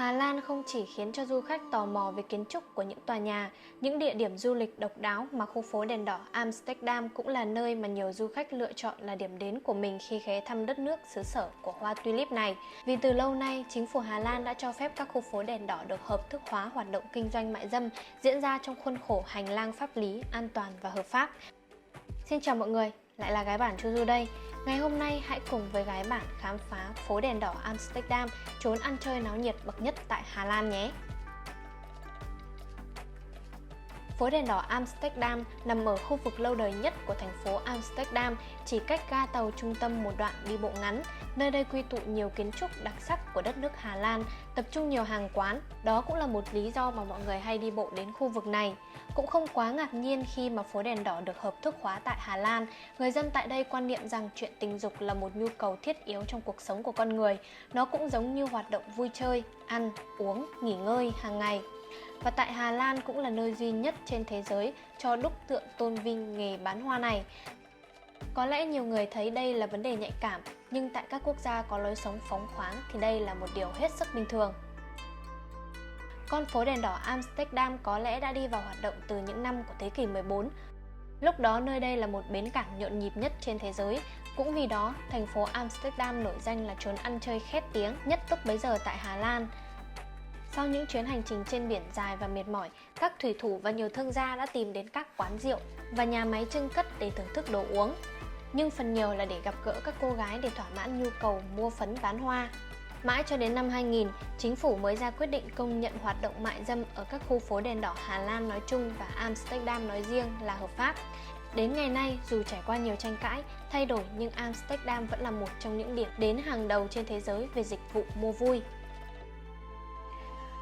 Hà Lan không chỉ khiến cho du khách tò mò về kiến trúc của những tòa nhà, những địa điểm du lịch độc đáo mà khu phố đèn đỏ Amsterdam cũng là nơi mà nhiều du khách lựa chọn là điểm đến của mình khi ghé thăm đất nước xứ sở của hoa tulip này. Vì từ lâu nay, chính phủ Hà Lan đã cho phép các khu phố đèn đỏ được hợp thức hóa hoạt động kinh doanh mại dâm diễn ra trong khuôn khổ hành lang pháp lý, an toàn và hợp pháp. Xin chào mọi người, lại là Gái Bản Chu Du đây. Ngày hôm nay hãy cùng với Gái Bản khám phá phố đèn đỏ Amsterdam, chốn ăn chơi náo nhiệt bậc nhất tại Hà Lan nhé. Phố đèn đỏ Amsterdam nằm ở khu vực lâu đời nhất của thành phố Amsterdam, chỉ cách ga tàu trung tâm một đoạn đi bộ ngắn. Nơi đây quy tụ nhiều kiến trúc đặc sắc của đất nước Hà Lan, tập trung nhiều hàng quán. Đó cũng là một lý do mà mọi người hay đi bộ đến khu vực này. Cũng không quá ngạc nhiên khi mà phố đèn đỏ được hợp thức hóa tại Hà Lan. Người dân tại đây quan niệm rằng chuyện tình dục là một nhu cầu thiết yếu trong cuộc sống của con người. Nó cũng giống như hoạt động vui chơi, ăn, uống, nghỉ ngơi hàng ngày. Và tại Hà Lan cũng là nơi duy nhất trên thế giới cho đúc tượng tôn vinh nghề bán hoa này. Có lẽ nhiều người thấy đây là vấn đề nhạy cảm, nhưng tại các quốc gia có lối sống phóng khoáng thì đây là một điều hết sức bình thường. Con phố đèn đỏ Amsterdam có lẽ đã đi vào hoạt động từ những năm của thế kỷ 14. Lúc đó nơi đây là một bến cảng nhộn nhịp nhất trên thế giới. Cũng vì đó, thành phố Amsterdam nổi danh là chốn ăn chơi khét tiếng nhất lúc bấy giờ tại Hà Lan. Sau những chuyến hành trình trên biển dài và mệt mỏi, các thủy thủ và nhiều thương gia đã tìm đến các quán rượu và nhà máy chưng cất để thưởng thức đồ uống. Nhưng phần nhiều là để gặp gỡ các cô gái để thỏa mãn nhu cầu mua phấn bán hoa. Mãi cho đến năm 2000, chính phủ mới ra quyết định công nhận hoạt động mại dâm ở các khu phố đèn đỏ Hà Lan nói chung và Amsterdam nói riêng là hợp pháp. Đến ngày nay, dù trải qua nhiều tranh cãi, thay đổi nhưng Amsterdam vẫn là một trong những điểm đến hàng đầu trên thế giới về dịch vụ mua vui.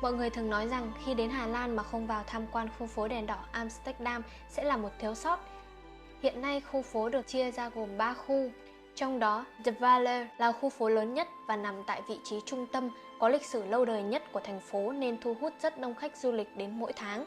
Mọi người thường nói rằng khi đến Hà Lan mà không vào tham quan khu phố đèn đỏ Amsterdam sẽ là một thiếu sót. Hiện nay khu phố được chia ra gồm 3 khu, trong đó De Walle là khu phố lớn nhất và nằm tại vị trí trung tâm, có lịch sử lâu đời nhất của thành phố nên thu hút rất đông khách du lịch đến mỗi tháng.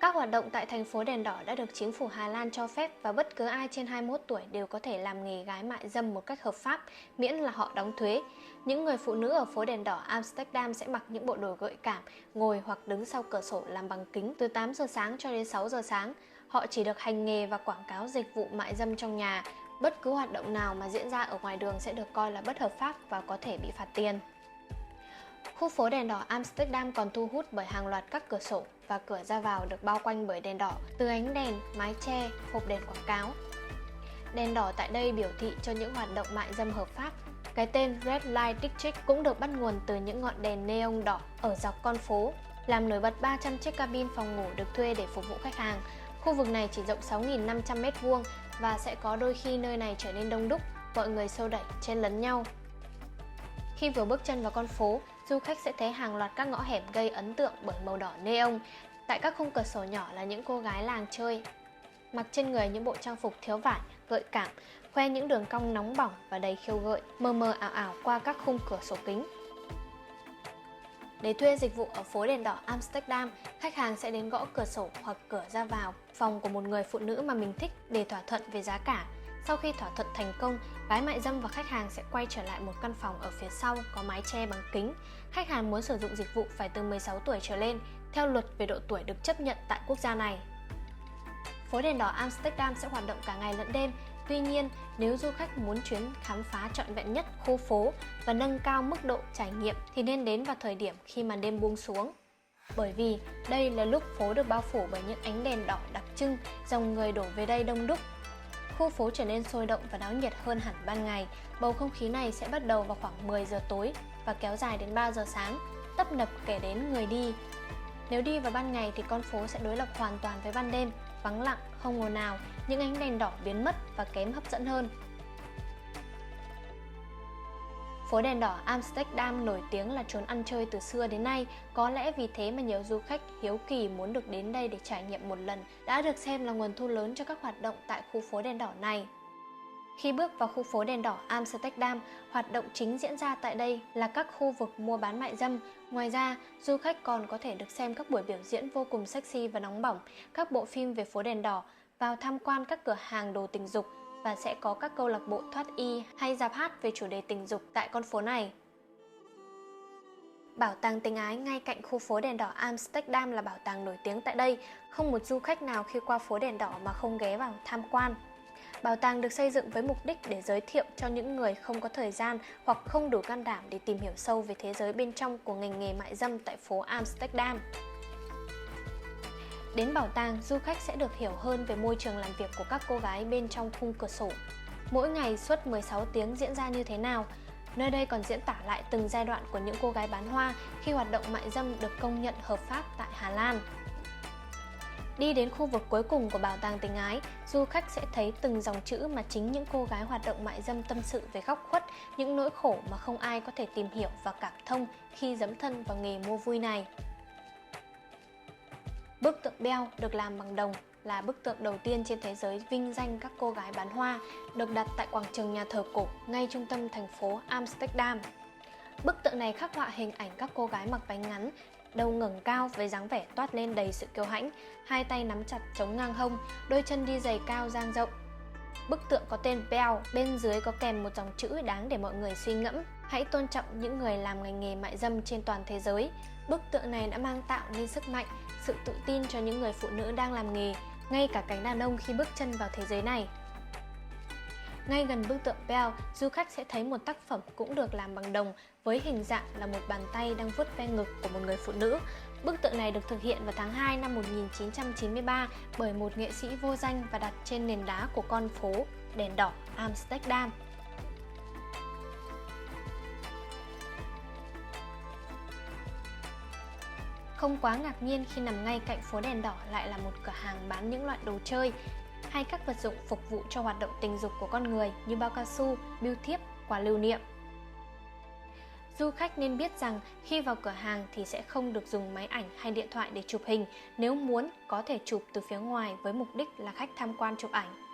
Các hoạt động tại thành phố đèn đỏ đã được chính phủ Hà Lan cho phép và bất cứ ai trên 21 tuổi đều có thể làm nghề gái mại dâm một cách hợp pháp, miễn là họ đóng thuế. Những người phụ nữ ở phố đèn đỏ Amsterdam sẽ mặc những bộ đồ gợi cảm, ngồi hoặc đứng sau cửa sổ làm bằng kính từ 8 giờ sáng cho đến 6 giờ sáng. Họ chỉ được hành nghề và quảng cáo dịch vụ mại dâm trong nhà. Bất cứ hoạt động nào mà diễn ra ở ngoài đường sẽ được coi là bất hợp pháp và có thể bị phạt tiền. Khu phố đèn đỏ Amsterdam còn thu hút bởi hàng loạt các cửa sổ và cửa ra vào được bao quanh bởi đèn đỏ, từ ánh đèn, mái che, hộp đèn quảng cáo. Đèn đỏ tại đây biểu thị cho những hoạt động mại dâm hợp pháp. Cái tên Red Light District cũng được bắt nguồn từ những ngọn đèn neon đỏ ở dọc con phố, làm nổi bật 300 chiếc cabin phòng ngủ được thuê để phục vụ khách hàng. Khu vực này chỉ rộng 6.500 m² và sẽ có đôi khi nơi này trở nên đông đúc, mọi người xô đẩy, chen lấn nhau. Khi vừa bước chân vào con phố, du khách sẽ thấy hàng loạt các ngõ hẻm gây ấn tượng bởi màu đỏ neon. Tại các khung cửa sổ nhỏ là những cô gái làng chơi, mặc trên người những bộ trang phục thiếu vải, gợi cảm, khoe những đường cong nóng bỏng và đầy khiêu gợi, mờ mờ ảo ảo qua các khung cửa sổ kính. Để thuê dịch vụ ở phố đèn đỏ Amsterdam, khách hàng sẽ đến gõ cửa sổ hoặc cửa ra vào phòng của một người phụ nữ mà mình thích để thỏa thuận về giá cả. Sau khi thỏa thuận thành công, gái mại dâm và khách hàng sẽ quay trở lại một căn phòng ở phía sau có mái che bằng kính. Khách hàng muốn sử dụng dịch vụ phải từ 16 tuổi trở lên, theo luật về độ tuổi được chấp nhận tại quốc gia này. Phố đèn đỏ Amsterdam sẽ hoạt động cả ngày lẫn đêm. Tuy nhiên, nếu du khách muốn chuyến khám phá trọn vẹn nhất khu phố và nâng cao mức độ trải nghiệm thì nên đến vào thời điểm khi màn đêm buông xuống. Bởi vì đây là lúc phố được bao phủ bởi những ánh đèn đỏ đặc trưng, dòng người đổ về đây đông đúc. Khu phố trở nên sôi động và náo nhiệt hơn hẳn ban ngày. Bầu không khí này sẽ bắt đầu vào khoảng 10 giờ tối và kéo dài đến 3 giờ sáng, tấp nập kể đến người đi. Nếu đi vào ban ngày thì con phố sẽ đối lập hoàn toàn với ban đêm, vắng lặng, không ồn ào, những ánh đèn đỏ biến mất và kém hấp dẫn hơn. Phố đèn đỏ Amsterdam nổi tiếng là chốn ăn chơi từ xưa đến nay, có lẽ vì thế mà nhiều du khách hiếu kỳ muốn được đến đây để trải nghiệm một lần, đã được xem là nguồn thu lớn cho các hoạt động tại khu phố đèn đỏ này. Khi bước vào khu phố đèn đỏ Amsterdam, hoạt động chính diễn ra tại đây là các khu vực mua bán mại dâm. Ngoài ra, du khách còn có thể được xem các buổi biểu diễn vô cùng sexy và nóng bỏng, các bộ phim về phố đèn đỏ, vào tham quan các cửa hàng đồ tình dục và sẽ có các câu lạc bộ thoát y hay rạp hát về chủ đề tình dục tại con phố này. Bảo tàng tình ái ngay cạnh khu phố đèn đỏ Amsterdam là bảo tàng nổi tiếng tại đây. Không một du khách nào khi qua phố đèn đỏ mà không ghé vào tham quan. Bảo tàng được xây dựng với mục đích để giới thiệu cho những người không có thời gian hoặc không đủ can đảm để tìm hiểu sâu về thế giới bên trong của ngành nghề mại dâm tại phố Amsterdam. Đến bảo tàng, du khách sẽ được hiểu hơn về môi trường làm việc của các cô gái bên trong khung cửa sổ. Mỗi ngày suốt 16 tiếng diễn ra như thế nào? Nơi đây còn diễn tả lại từng giai đoạn của những cô gái bán hoa khi hoạt động mại dâm được công nhận hợp pháp tại Hà Lan. Đi đến khu vực cuối cùng của bảo tàng tình ái, du khách sẽ thấy từng dòng chữ mà chính những cô gái hoạt động mại dâm tâm sự về góc khuất, những nỗi khổ mà không ai có thể tìm hiểu và cảm thông khi dấn thân vào nghề mua vui này. Bức tượng Belle được làm bằng đồng là bức tượng đầu tiên trên thế giới vinh danh các cô gái bán hoa, được đặt tại quảng trường nhà thờ cổ ngay trung tâm thành phố Amsterdam. Bức tượng này khắc họa hình ảnh các cô gái mặc váy ngắn, đầu ngẩng cao với dáng vẻ toát lên đầy sự kiêu hãnh, hai tay nắm chặt chống ngang hông, đôi chân đi giày cao dang rộng. Bức tượng có tên Belle, bên dưới có kèm một dòng chữ đáng để mọi người suy ngẫm: hãy tôn trọng những người làm ngành nghề mại dâm trên toàn thế giới. Bức tượng này đã mang tạo nên sức mạnh, sự tự tin cho những người phụ nữ đang làm nghề, ngay cả cánh đàn ông khi bước chân vào thế giới này. Ngay gần bức tượng Belle, du khách sẽ thấy một tác phẩm cũng được làm bằng đồng với hình dạng là một bàn tay đang vuốt ve ngực của một người phụ nữ. Bức tượng này được thực hiện vào tháng 2 năm 1993 bởi một nghệ sĩ vô danh và đặt trên nền đá của con phố đèn đỏ Amsterdam. Không quá ngạc nhiên khi nằm ngay cạnh phố đèn đỏ lại là một cửa hàng bán những loại đồ chơi hay các vật dụng phục vụ cho hoạt động tình dục của con người như bao cao su, bưu thiếp, quà lưu niệm. Du khách nên biết rằng khi vào cửa hàng thì sẽ không được dùng máy ảnh hay điện thoại để chụp hình, nếu muốn có thể chụp từ phía ngoài với mục đích là khách tham quan chụp ảnh.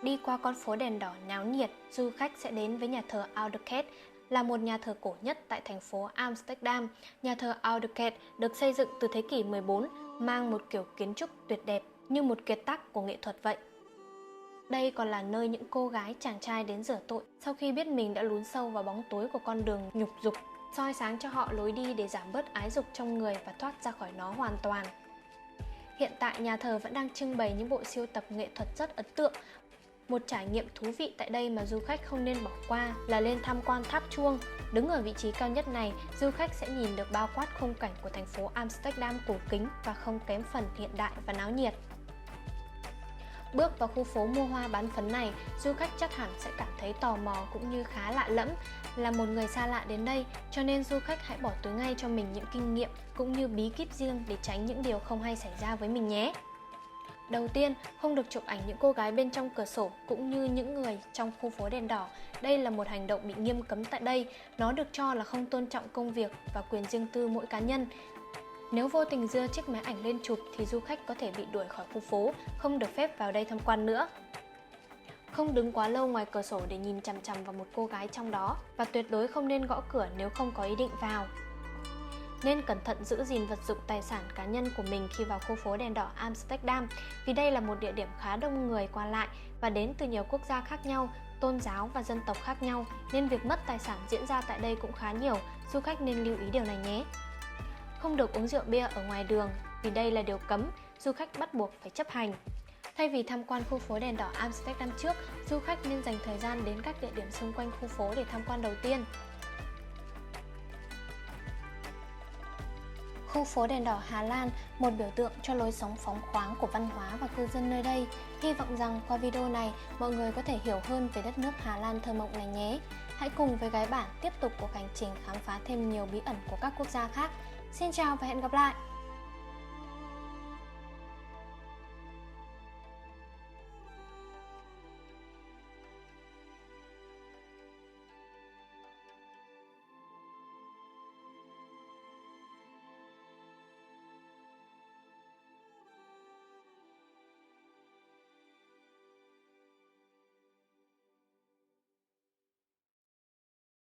Đi qua con phố đèn đỏ náo nhiệt, du khách sẽ đến với nhà thờ Ouderkerk, là một nhà thờ cổ nhất tại thành phố Amsterdam. Nhà thờ Ouderkerk được xây dựng từ thế kỷ 14, mang một kiểu kiến trúc tuyệt đẹp như một kiệt tác của nghệ thuật vậy. Đây còn là nơi những cô gái chàng trai đến rửa tội sau khi biết mình đã lún sâu vào bóng tối của con đường nhục dục, soi sáng cho họ lối đi để giảm bớt ái dục trong người và thoát ra khỏi nó hoàn toàn. Hiện tại nhà thờ vẫn đang trưng bày những bộ sưu tập nghệ thuật rất ấn tượng. Một trải nghiệm thú vị tại đây mà du khách không nên bỏ qua là lên tham quan tháp chuông. Đứng ở vị trí cao nhất này, du khách sẽ nhìn được bao quát khung cảnh của thành phố Amsterdam cổ kính và không kém phần hiện đại và náo nhiệt. Bước vào khu phố mua hoa bán phấn này, du khách chắc hẳn sẽ cảm thấy tò mò cũng như khá lạ lẫm. Là một người xa lạ đến đây, cho nên du khách hãy bỏ túi ngay cho mình những kinh nghiệm cũng như bí kíp riêng để tránh những điều không hay xảy ra với mình nhé. Đầu tiên, không được chụp ảnh những cô gái bên trong cửa sổ cũng như những người trong khu phố đèn đỏ. Đây là một hành động bị nghiêm cấm tại đây. Nó được cho là không tôn trọng công việc và quyền riêng tư mỗi cá nhân. Nếu vô tình giơ chiếc máy ảnh lên chụp thì du khách có thể bị đuổi khỏi khu phố, không được phép vào đây tham quan nữa. Không đứng quá lâu ngoài cửa sổ để nhìn chằm chằm vào một cô gái trong đó, và tuyệt đối không nên gõ cửa nếu không có ý định vào. Nên cẩn thận giữ gìn vật dụng tài sản cá nhân của mình khi vào khu phố đèn đỏ Amsterdam, vì đây là một địa điểm khá đông người qua lại và đến từ nhiều quốc gia khác nhau, tôn giáo và dân tộc khác nhau, nên việc mất tài sản diễn ra tại đây cũng khá nhiều. Du khách nên lưu ý điều này nhé. Không được uống rượu bia ở ngoài đường, vì đây là điều cấm, du khách bắt buộc phải chấp hành. Thay vì tham quan khu phố đèn đỏ Amsterdam trước, du khách nên dành thời gian đến các địa điểm xung quanh khu phố để tham quan đầu tiên. Khu phố đèn đỏ Hà Lan, một biểu tượng cho lối sống phóng khoáng của văn hóa và cư dân nơi đây. Hy vọng rằng qua video này, mọi người có thể hiểu hơn về đất nước Hà Lan thơ mộng này nhé. Hãy cùng với gái bản tiếp tục cuộc hành trình khám phá thêm nhiều bí ẩn của các quốc gia khác. Xin chào và hẹn gặp lại!